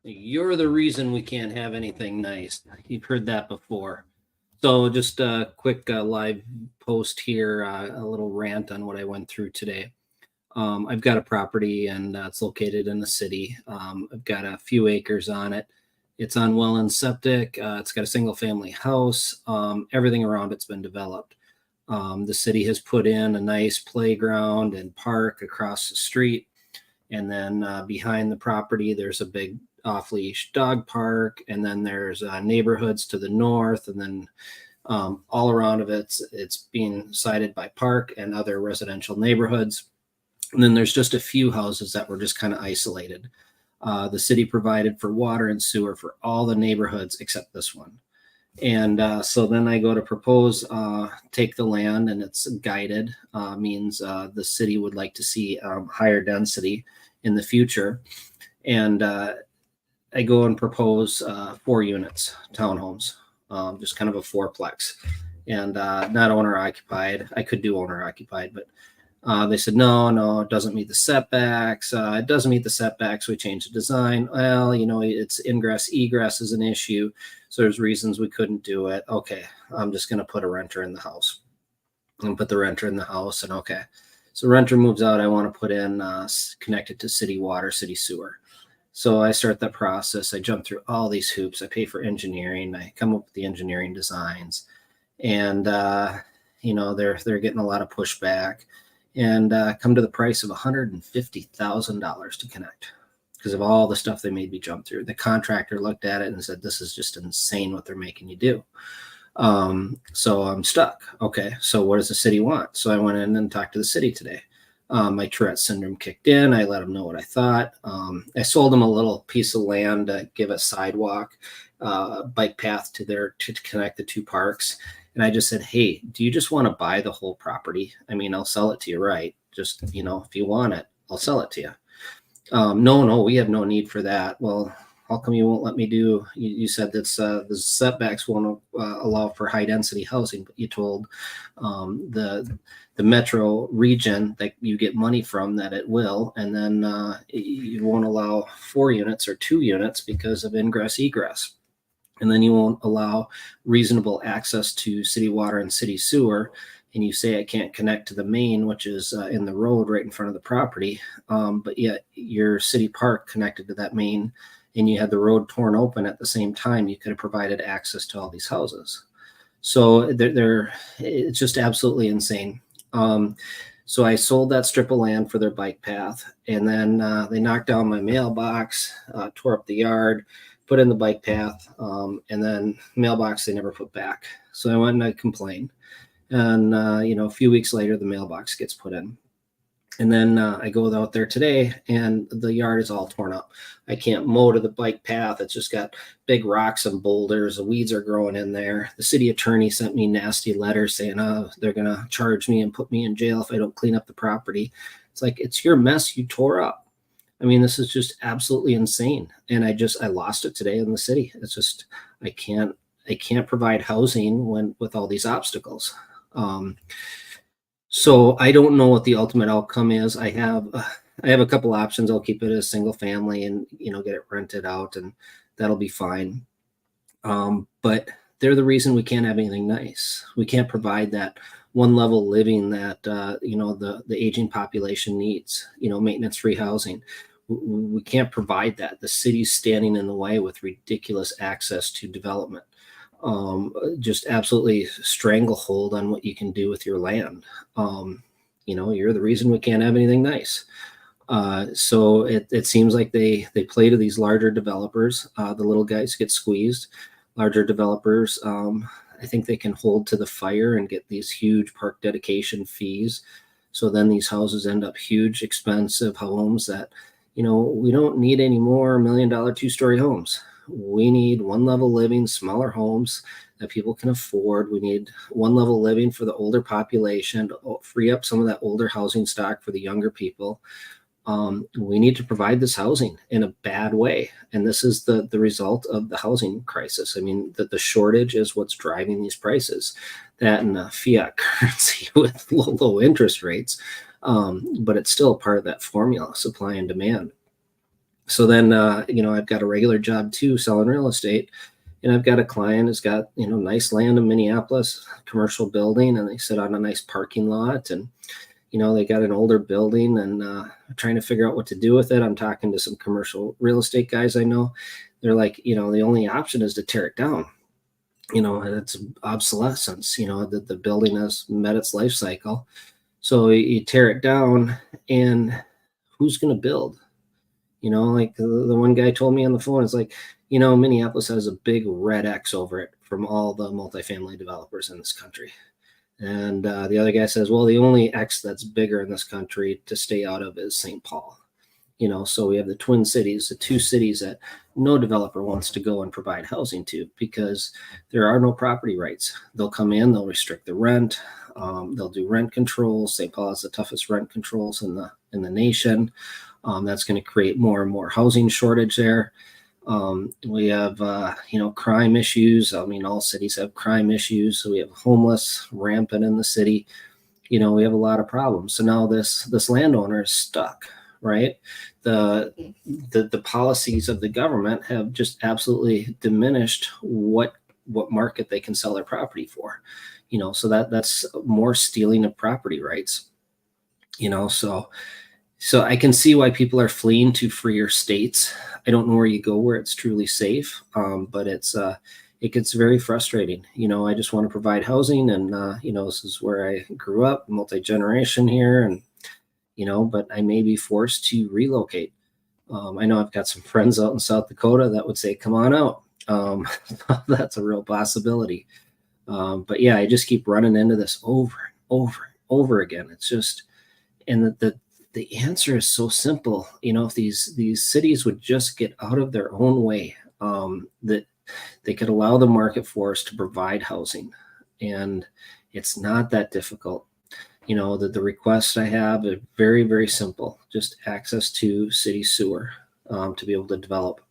You're the reason we can't have anything nice. You've heard that before. So just a quick live post here, a little rant on what I went through today. I've got a property and it's located in the city. I've got a few acres on it. It's on well and septic. It's got a single family house. Everything around it's been developed. The city has put in a nice playground and park across the street. And then behind the property, there's a big off-leash dog park. And then there's neighborhoods to the north. And then all around of it's being sided by park and other residential neighborhoods. And then there's just a few houses that were just kind of isolated. The city provided for water and sewer for all the neighborhoods except this one. And so then I go to propose, take the land, and it's guided, means the city would like to see higher density in the future. And I go and propose 4 units, townhomes, just kind of a fourplex, and not owner occupied. I could do owner occupied, but they said, no, it doesn't meet the setbacks. It doesn't meet the setbacks. We changed the design. Well, it's ingress, egress is an issue. So there's reasons we couldn't do it. Okay, I'm just going to put a renter in the house and put the renter in the house. And okay, so renter moves out. I want to put in connected to city water, city sewer. So I start that process. I jump through all these hoops. I pay for engineering. I come up with the engineering designs, and they're getting a lot of pushback. And come to the price of $150,000 to connect because of all the stuff they made me jump through. The contractor looked at it and said, this is just insane what they're making you do. So I'm stuck. Okay, so what does the city want? So I went in and talked to the city today. My Tourette syndrome kicked in. I let them know what I thought. I sold them a little piece of land to give a sidewalk, bike path to connect the two parks. And I just said, hey, do you just want to buy the whole property? I mean, I'll sell it to you, right? Just, if you want it, I'll sell it to you. No, we have no need for that. Well, how come you won't let me do, you said that the setbacks won't allow for high density housing, but you told the metro region that you get money from that it will, and then you won't allow 4 units or 2 units because of ingress egress. And then you won't allow reasonable access to city water and city sewer. And you say I can't connect to the main, which is in the road right in front of the property. But yet your city park connected to that main, and you had the road torn open at the same time. You could have provided access to all these houses. So it's just absolutely insane. So I sold that strip of land for their bike path. And then they knocked down my mailbox, tore up the yard, put in the bike path, and then mailbox they never put back. So I went and I complained. And, a few weeks later, the mailbox gets put in. And then I go out there today and the yard is all torn up. I can't mow to the bike path. It's just got big rocks and boulders. The weeds are growing in there. The city attorney sent me nasty letters saying, they're going to charge me and put me in jail if I don't clean up the property. It's like, it's your mess you tore up. I mean, this is just absolutely insane. And I lost it today in the city. It's just, I can't provide housing with all these obstacles. So I don't know what the ultimate outcome is. I have a couple options. I'll keep it as single family and, get it rented out, and that'll be fine. But they're the reason we can't have anything nice. We can't provide that one level living that, the aging population needs, maintenance-free housing. We can't provide that. The city's standing in the way with ridiculous access to development. Just absolutely stranglehold on what you can do with your land. You're the reason we can't have anything nice. So it seems like they play to these larger developers. The little guys get squeezed. Larger developers, I think they can hold to the fire and get these huge park dedication fees. So then these houses end up huge, expensive homes that, we don't need any more $1 million 2-story homes. We need one level living, smaller homes that people can afford. We need one level living for the older population to free up some of that older housing stock for the younger people. We need to provide this housing in a bad way. And this is the result of the housing crisis. I mean, the shortage is what's driving these prices. That and fiat currency with low interest rates. But it's still part of that formula, supply and demand. So then, I've got a regular job too, selling real estate. And I've got a client who's got, nice land in Minneapolis, commercial building, and they sit on a nice parking lot. And, they got an older building and trying to figure out what to do with it. I'm talking to some commercial real estate guys I know. They're like, the only option is to tear it down. It's obsolescence, that the building has met its life cycle. So you tear it down, and who's going to build? Like the one guy told me on the phone, it's like, Minneapolis has a big red X over it from all the multifamily developers in this country. And the other guy says, well, the only X that's bigger in this country to stay out of is St. Paul. So we have the Twin Cities, the two cities that no developer wants to go and provide housing to because there are no property rights. They'll come in, they'll restrict the rent, they'll do rent controls. St. Paul has the toughest rent controls in the nation. That's going to create more and more housing shortage there. We have, crime issues. I mean, all cities have crime issues. So we have homeless rampant in the city. We have a lot of problems. So now this landowner is stuck, right? The policies of the government have just absolutely diminished what market they can sell their property for. So that's more stealing of property rights. So I can see why people are fleeing to freer states. I don't know where you go where it's truly safe, but it gets very frustrating. I just want to provide housing, and this is where I grew up, multi-generation here, and but I may be forced to relocate. I know I've got some friends out in South Dakota that would say, "Come on out." That's a real possibility. But yeah, I just keep running into this over and over and over again. It's just, and the answer is so simple. If these cities would just get out of their own way, that they could allow the market force to provide housing, and it's not that difficult. The requests I have are very, very simple. Just access to city sewer to be able to develop.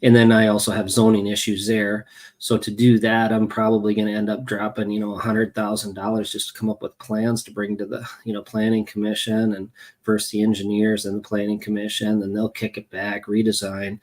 And then I also have zoning issues there. So to do that, I'm probably going to end up dropping, $100,000 just to come up with plans to bring to the, planning commission, and first the engineers and the planning commission, then they'll kick it back, redesign.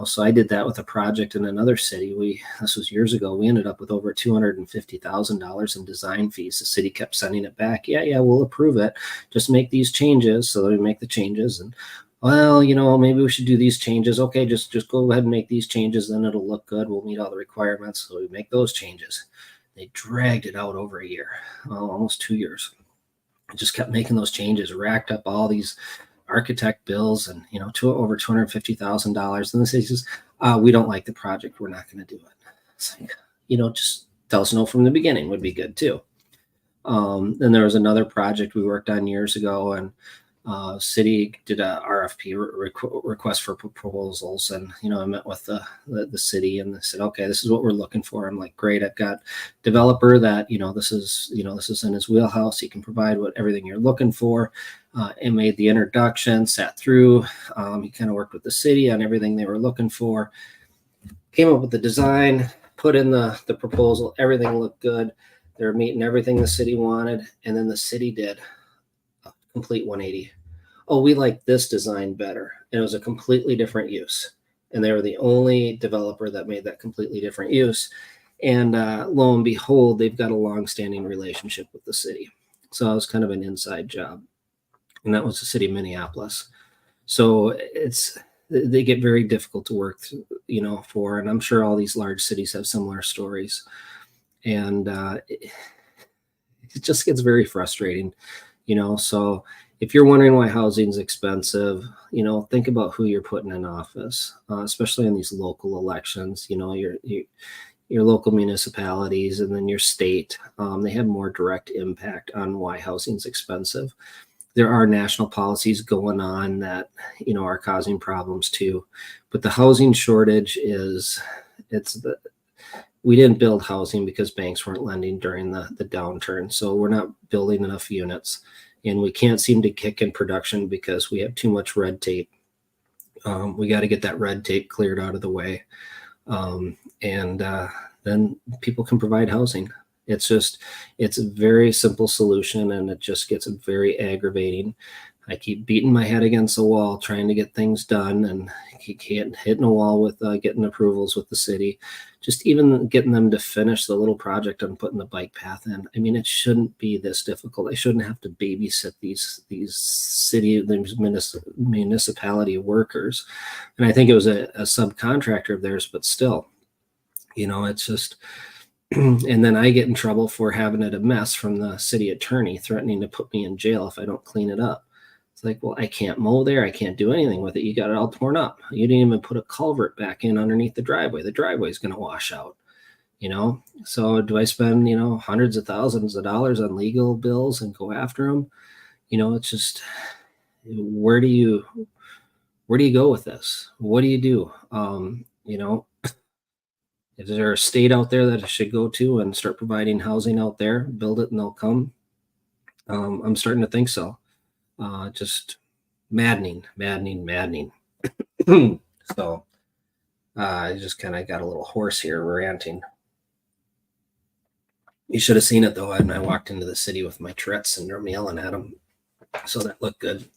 So I did that with a project in another city. This was years ago. We ended up with over $250,000 in design fees. The city kept sending it back. Yeah, we'll approve it. Just make these changes. So we make the changes, and well, maybe we should do these changes. Okay, just go ahead and make these changes. Then it'll look good. We'll meet all the requirements. So we make those changes. They dragged it out over a year, almost 2 years. I just kept making those changes, racked up all these architect bills, and over $250,000. And the city says, we don't like the project. We're not going to do it. It's like, just tell us no from the beginning would be good too. Then there was another project we worked on years ago, and city did a RFP request for proposals, and I met with the city, and they said, okay, this is what we're looking for. I'm like, great, I've got developer that this is in his wheelhouse. He can provide everything you're looking for. And made the introduction, sat through. He kind of worked with the city on everything they were looking for. Came up with the design, put in the proposal. Everything looked good. They were meeting everything the city wanted, and then the city did a complete 180. Oh, we like this design better. And it was a completely different use. And they were the only developer that made that completely different use. And lo and behold, they've got a long-standing relationship with the city. So it was kind of an inside job. And that was the city of Minneapolis. So they get very difficult to work through, for, and I'm sure all these large cities have similar stories. And it just gets very frustrating, so if you're wondering why housing is expensive, think about who you're putting in office, especially in these local elections. Your local municipalities, and then your state, they have more direct impact on why housing is expensive. There are national policies going on that, are causing problems too. But the housing shortage we didn't build housing because banks weren't lending during the downturn. So we're not building enough units. And we can't seem to kick in production because we have too much red tape. We got to get that red tape cleared out of the way. And then people can provide housing. It's a very simple solution, and it just gets very aggravating I keep beating my head against the wall trying to get things done, and keep hitting a wall with getting approvals with the city. Just even getting them to finish the little project on putting the bike path in. I mean, it shouldn't be this difficult. I shouldn't have to babysit these municipality workers. And I think it was a subcontractor of theirs, but still, it's just. And then I get in trouble for having it a mess from the city attorney threatening to put me in jail if I don't clean it up. It's like, well, I can't mow there. I can't do anything with it. You got it all torn up. You didn't even put a culvert back in underneath the driveway. The driveway is going to wash out, So do I spend, hundreds of thousands of dollars on legal bills and go after them? It's just, where do you go with this? What do you do? Is there a state out there that I should go to and start providing housing out there, build it and they'll come? I'm starting to think so. Just maddening. So I just kind of got a little hoarse here ranting. You should have seen it though. I walked into the city with my Tourette syndrome yelling at them. So that looked good.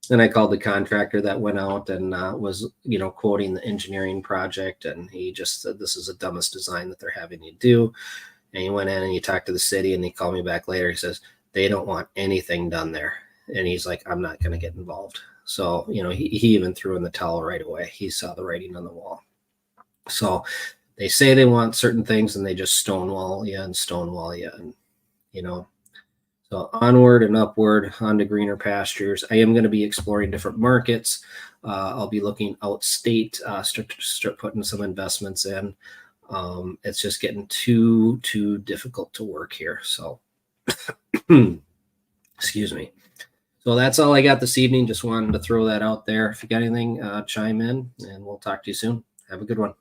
Then I called the contractor that went out and was, quoting the engineering project. And he just said, this is the dumbest design that they're having you do. And he went in and he talked to the city and he called me back later. He says, they don't want anything done there. And he's like, I'm not going to get involved. So, he even threw in the towel right away. He saw the writing on the wall. So they say they want certain things and they just stonewall you. And, so onward and upward onto greener pastures. I am going to be exploring different markets. I'll be looking out state, start putting some investments in. It's just getting too difficult to work here. So, excuse me. So that's all I got this evening. Just wanted to throw that out there. If you got anything, chime in and we'll talk to you soon. Have a good one.